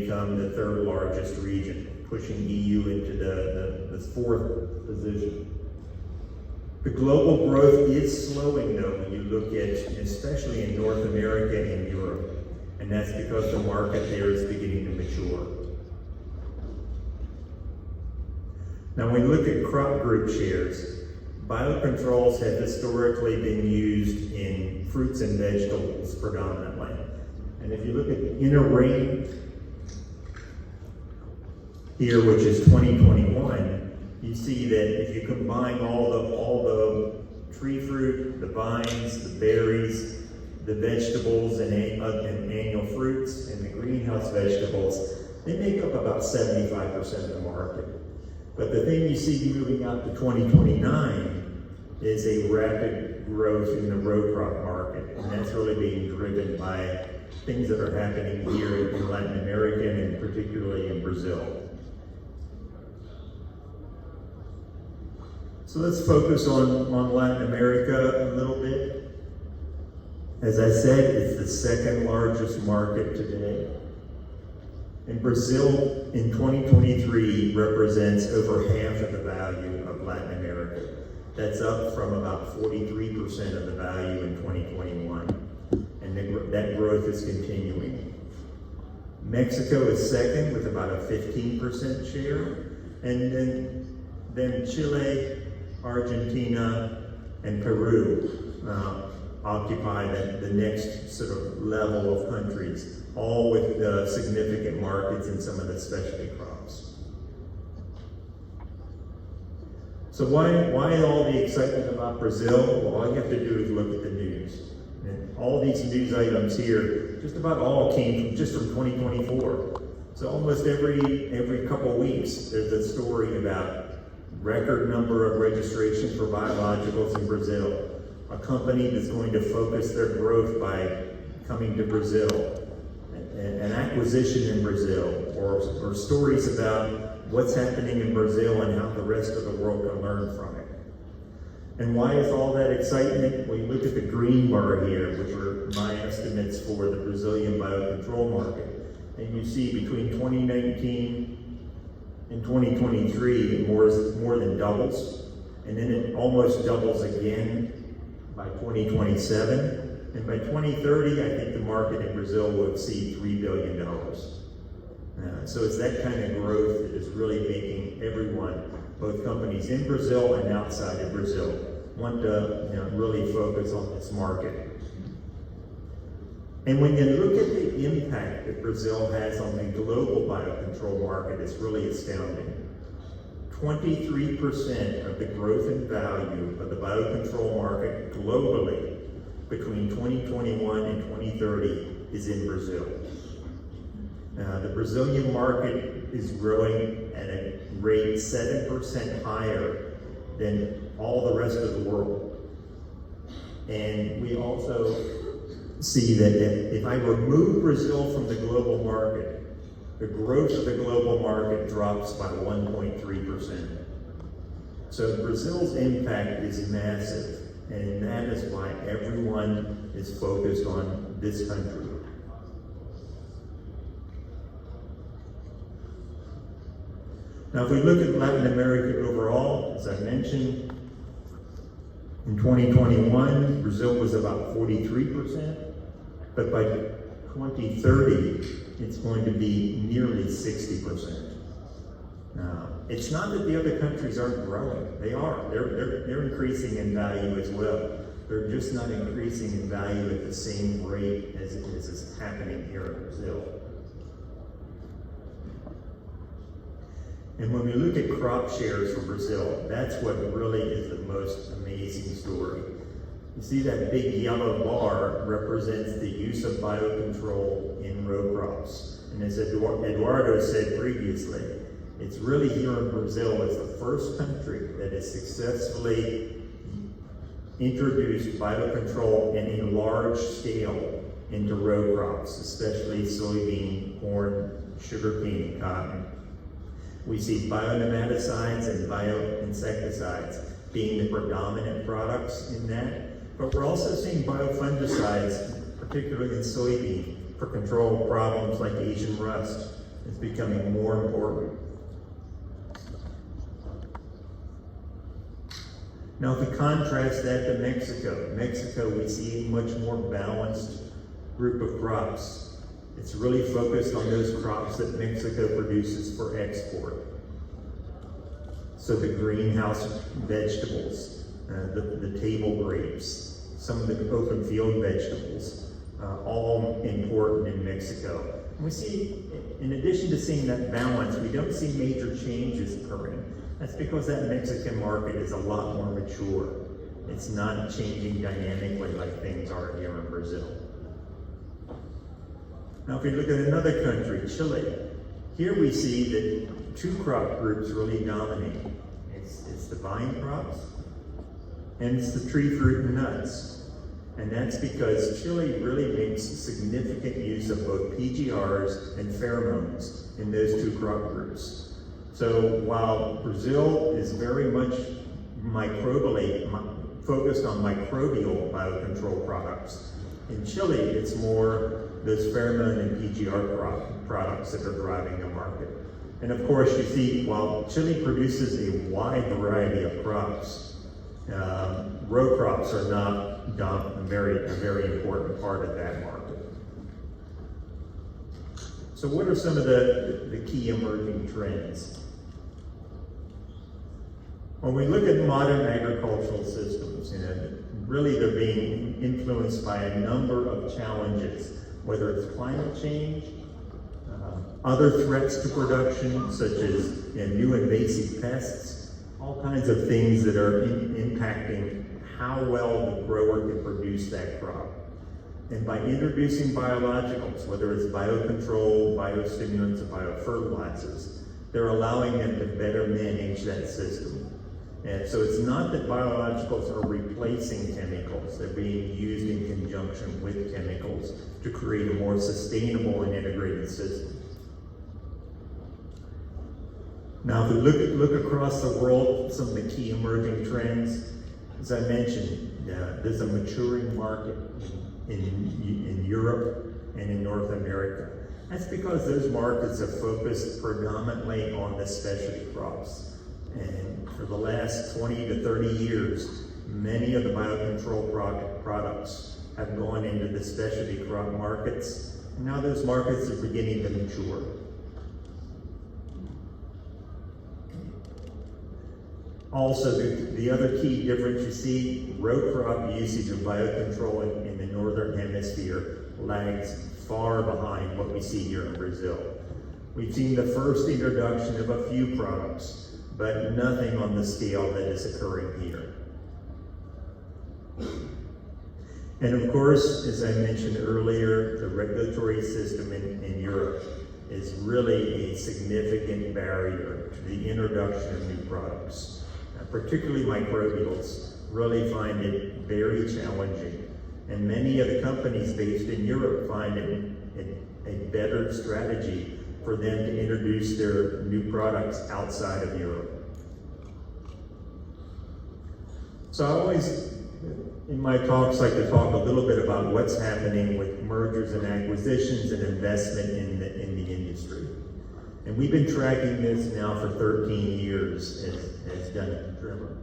become the third largest region, pushing EU into the fourth position. The global growth is slowing though when you look at, especially in North America and Europe, and that's because the market there is beginning to mature. Now when we look at crop group shares, biocontrols have historically been used in fruits and vegetables predominantly. And if you look at the inner ring here, which is 2021, you see that if you combine all the tree fruit, the vines, the berries, the vegetables and annual fruits, and the greenhouse vegetables, they make up about 75% of the market. But the thing you see moving out to 2029 is a rapid growth in the row crop market, and that's really being driven by things that are happening here in Latin America and particularly in Brazil. So let's focus on Latin America a little bit. As I said, it's the second largest market today. And Brazil in 2023 represents over half of the value of Latin America. That's up from about 43% of the value in 2021. And that growth is continuing. Mexico is second with about a 15% share. And then Chile, Argentina, and Peru occupy the next sort of level of countries, all with significant markets in some of the specialty crops. So why all the excitement about Brazil? Well, all you have to do is look at the news. And all these news items here, just about all came just from 2024. So almost every couple of weeks, there's a story about record number of registrations for biologicals in Brazil, a company that's going to focus their growth by coming to Brazil, an acquisition in Brazil, or stories about what's happening in Brazil and how the rest of the world can learn from it. And why is all that excitement? Well, you look at the green bar here, which are my estimates for the Brazilian biocontrol market, and you see between 2019 in 2023, it more than doubles, and then it almost doubles again by 2027, and by 2030, I think the market in Brazil will exceed $3 billion. So it's that kind of growth that is really making everyone, both companies in Brazil and outside of Brazil, want to really focus on this market. And when you look at the impact that Brazil has on the global biocontrol market, it's really astounding. 23% of the growth in value of the biocontrol market globally between 2021 and 2030 is in Brazil. The Brazilian market is growing at a rate 7% higher than all the rest of the world. And we also see that if I remove Brazil from the global market, the growth of the global market drops by 1.3%. So Brazil's impact is massive, and that is why everyone is focused on this country. Now, if we look at Latin America overall, as I mentioned, in 2021, Brazil was about 43%, but by 2030, it's going to be nearly 60%. Now, it's not that the other countries aren't growing. They are. They're increasing in value as well. They're just not increasing in value at the same rate as is happening here in Brazil. And when we look at crop shares for Brazil, that's what really is the most amazing story. You see that big yellow bar represents the use of biocontrol in row crops. And as Eduardo said previously, it's really here in Brazil as the first country that has successfully introduced biocontrol in a large scale into row crops, especially soybean, corn, sugarcane, and cotton. We see bionematicides and bioinsecticides being the predominant products in that, but we're also seeing biofungicides, particularly in soybean, for control of problems like Asian rust, is becoming more important. Now, if we contrast that to Mexico, we see a much more balanced group of crops. It's really focused on those crops that Mexico produces for export. So the greenhouse vegetables, the table grapes, some of the open field vegetables, all important in Mexico. And we see, in addition to seeing that balance, we don't see major changes occurring. That's because that Mexican market is a lot more mature. It's not changing dynamically like things are here in Brazil. Now, if we look at another country, Chile, here we see that two crop groups really dominate. It's the vine crops, and it's the tree fruit and nuts. And that's because Chile really makes significant use of both PGRs and pheromones in those two crop groups. So while Brazil is very much focused on microbial biocontrol products, in Chile it's more those pheromone and PGR products that are driving the market. And of course, you see, while Chile produces a wide variety of crops, row crops are not a very important part of that market. So what are some of the key emerging trends? When we look at modern agricultural systems, really they're being influenced by a number of challenges, whether it's climate change, other threats to production, such as new invasive pests, all kinds of things that are impacting how well the grower can produce that crop. And by introducing biologicals, whether it's biocontrol, biostimulants, or biofertilizers, they're allowing them to better manage that system. And so it's not that biologicals are replacing chemicals, they're being used in conjunction with chemicals to create a more sustainable and integrated system. Now, if we look across the world, some of the key emerging trends, as I mentioned, there's a maturing market in Europe and in North America. That's because those markets are focused predominantly on the specialty crops. And for the last 20 to 30 years, many of the biocontrol products have gone into the specialty crop markets. And now those markets are beginning to mature. Also, the other key difference you see, row crop usage of biocontrol in the northern hemisphere lags far behind what we see here in Brazil. We've seen the first introduction of a few products, but nothing on the scale that is occurring here. And of course, as I mentioned earlier, the regulatory system in Europe is really a significant barrier to the introduction of new products. Particularly microbials, really find it very challenging. And many of the companies based in Europe find it a better strategy for them to introduce their new products outside of Europe. So I always, in my talks, like to talk a little bit about what's happening with mergers and acquisitions and investment in the industry. And we've been tracking this now for 13 years as Duncan Trimmer.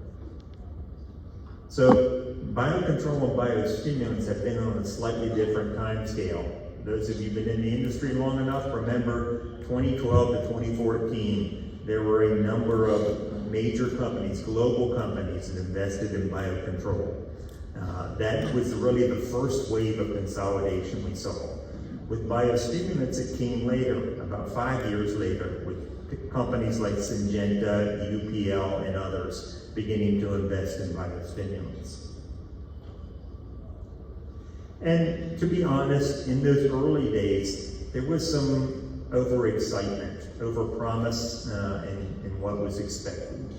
So biocontrol and biostimulants have been on a slightly different time scale. Those of you who've been in the industry long enough remember 2012 to 2014, there were a number of major companies, global companies, that invested in biocontrol. That was really the first wave of consolidation we saw. With biostimulants, it came later, about 5 years later, with companies like Syngenta, UPL, and others beginning to invest in biostimulants. And to be honest, in those early days, there was some overexcitement, overpromise in what was expected.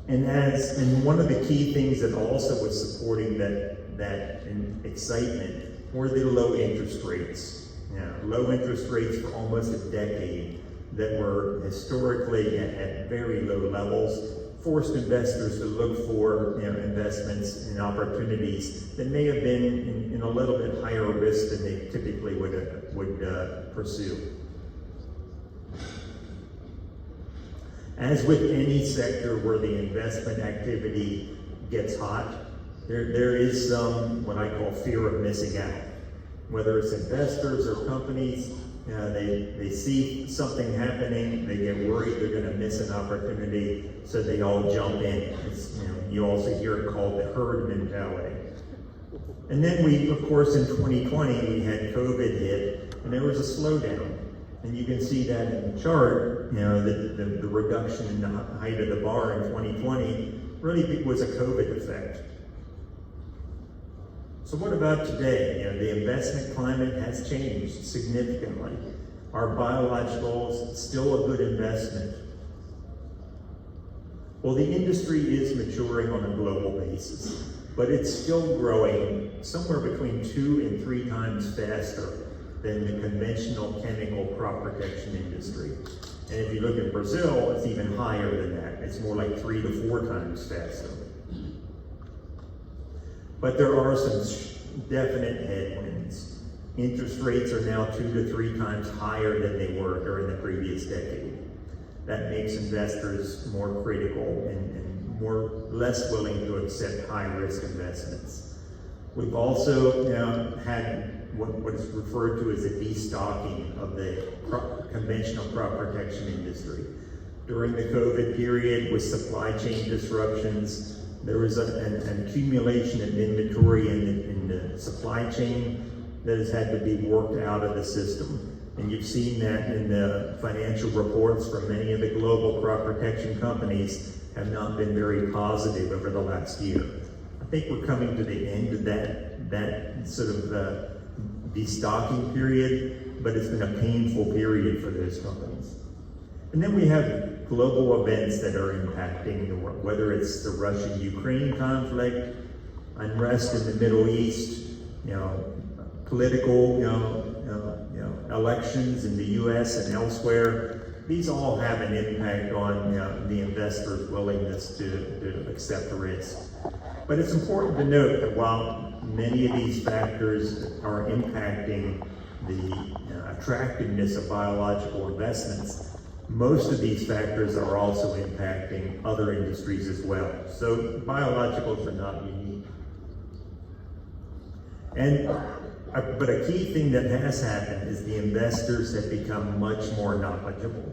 And one of the key things that also was supporting that excitement were the low interest rates. Low interest rates for almost a decade that were historically at very low levels, forced investors to look for investments and opportunities that may have been in a little bit higher risk than they typically would pursue. As with any sector where the investment activity gets hot, there is some, what I call fear of missing out. Whether it's investors or companies, they see something happening, they get worried they're going to miss an opportunity, so they all jump in. You also hear it called the herd mentality. And then of course, in 2020, we had COVID hit, and there was a slowdown. And you can see that in the chart, the reduction in the height of the bar in 2020 really was a COVID effect. So what about today? The investment climate has changed significantly. Are biologicals still a good investment? Well, the industry is maturing on a global basis, but it's still growing somewhere between 2 and 3 times faster than the conventional chemical crop protection industry. And if you look at Brazil, it's even higher than that. It's more like 3 to 4 times faster. But there are some definite headwinds. Interest rates are now 2 to 3 times higher than they were during the previous decade. That makes investors more critical and less willing to accept high-risk investments. We've also had what is referred to as a destocking of the conventional crop protection industry. During the COVID period with supply chain disruptions, there was an accumulation of inventory in the supply chain that has had to be worked out of the system. And you've seen that in the financial reports from many of the global crop protection companies have not been very positive over the last year. I think we're coming to the end of that sort of destocking period, but it's been a painful period for those companies. And then we have global events that are impacting the world, whether it's the Russia-Ukraine conflict, unrest in the Middle East, political, elections in the U.S. and elsewhere. These all have an impact on the investor's willingness to accept risk. But it's important to note that while many of these factors are impacting the attractiveness of biological investments, most of these factors are also impacting other industries as well. So biologicals are not unique. But a key thing that has happened is the investors have become much more knowledgeable.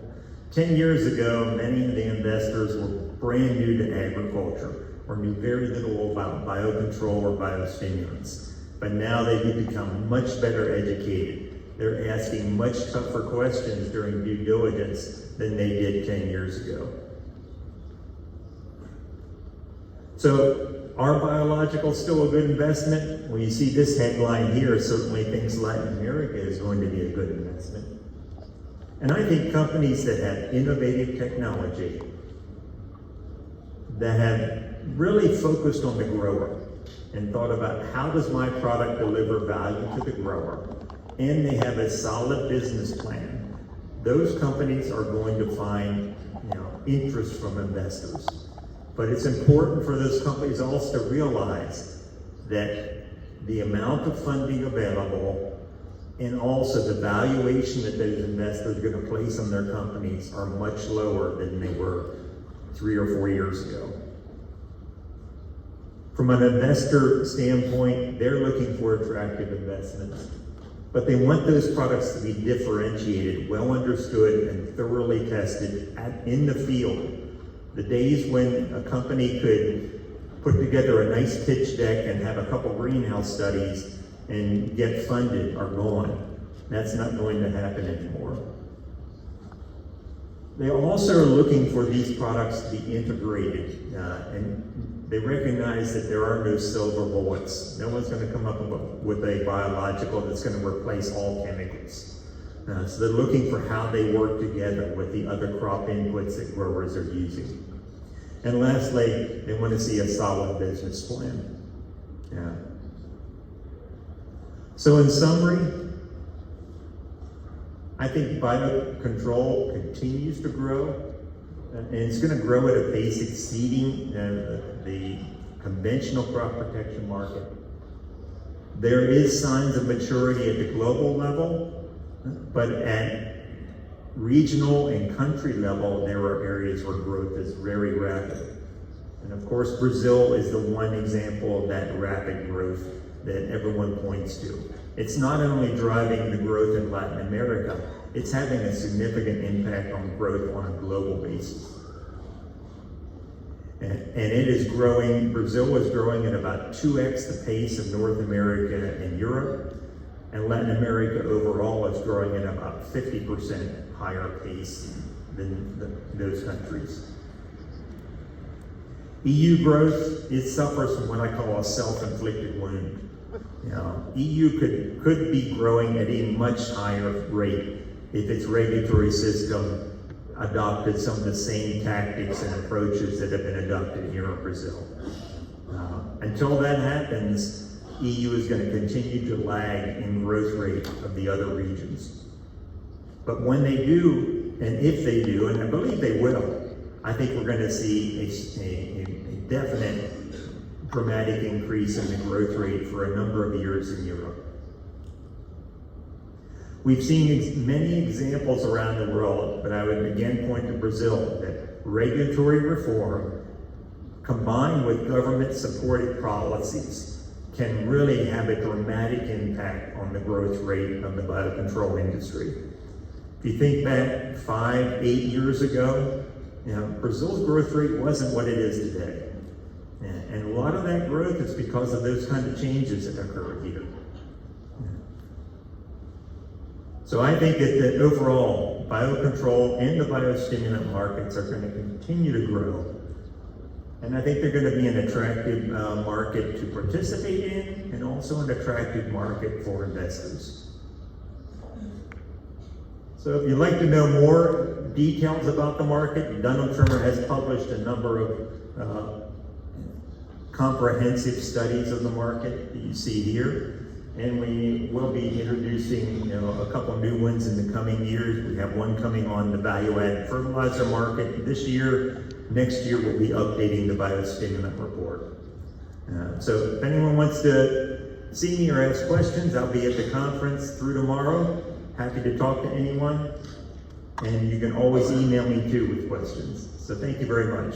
10 years ago, many of the investors were brand new to agriculture or knew very little about biocontrol or biostimulants. But now they've become much better educated. They're asking much tougher questions during due diligence than they did 10 years ago. So, are biologicals still a good investment? Well, you see this headline here, certainly thinks Latin America is going to be a good investment. And I think companies that have innovative technology, that have really focused on the grower and thought about how does my product deliver value to the grower, and they have a solid business plan, those companies are going to find interest from investors. But it's important for those companies also to realize that the amount of funding available and also the valuation that those investors are going to place on their companies are much lower than they were 3 or 4 years ago. From an investor standpoint, they're looking for attractive investments, but they want those products to be differentiated, well understood, and thoroughly tested in the field. The days when a company could put together a nice pitch deck and have a couple greenhouse studies and get funded are gone. That's not going to happen anymore. They also are looking for these products to be integrated, and they recognize that there are no silver bullets. No one's going to come up with a biological that's going to replace all chemicals. So they're looking for how they work together with the other crop inputs that growers are using. And lastly, they want to see a solid business plan. So in summary, I think biocontrol continues to grow, and it's going to grow at a pace exceeding the conventional crop protection market. There is signs of maturity at the global level, but at regional and country level, there are areas where growth is very rapid. And of course, Brazil is the one example of that rapid growth that everyone points to. It's not only driving the growth in Latin America, it's having a significant impact on growth on a global basis. And it is growing, Brazil is growing at about 2x the pace of North America and Europe, and Latin America overall is growing at about 50% higher pace than those countries. EU growth, it suffers from what I call a self-inflicted wound. EU could be growing at a much higher rate if its regulatory system adopted some of the same tactics and approaches that have been adopted here in Brazil. Until that happens, EU is going to continue to lag in growth rate of the other regions. But when they do, and if they do, and I believe they will, I think we're going to see a definite dramatic increase in the growth rate for a number of years in Europe. We've seen many examples around the world, but I would again point to Brazil, that regulatory reform combined with government-supported policies can really have a dramatic impact on the growth rate of the biocontrol industry. If you think back 5, 8 years ago, Brazil's growth rate wasn't what it is today. And a lot of that growth is because of those kind of changes that occurred here. So I think that overall, biocontrol and the biostimulant markets are going to continue to grow. And I think they're going to be an attractive market to participate in, and also an attractive market for investors. So if you'd like to know more details about the market, Dunlop-Trimmer has published a number of comprehensive studies of the market that you see here. And we will be introducing a couple new ones in the coming years. We have one coming on the value-added fertilizer market this year. Next year we'll be updating the biostimulant report. So if anyone wants to see me or ask questions, I'll be at the conference through tomorrow. Happy to talk to anyone. And you can always email me too with questions. So thank you very much.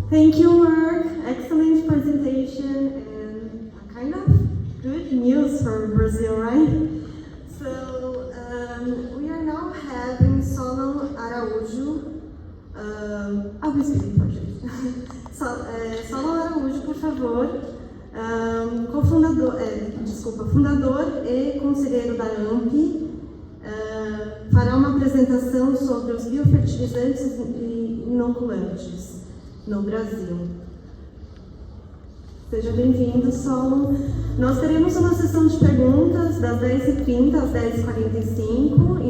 Thank you, Mark. Excellent presentation and a kind of good news for Brazil, right? So we are now having Solon Araújo. I'll be speaking for you. Solon Araújo, por favor, fundador e conselheiro da AMP, fará uma apresentação sobre os biofertilizantes e inoculantes no Brasil. Seja bem-vindo, Solon. Nós teremos uma sessão de perguntas das 10h30 às 10h45.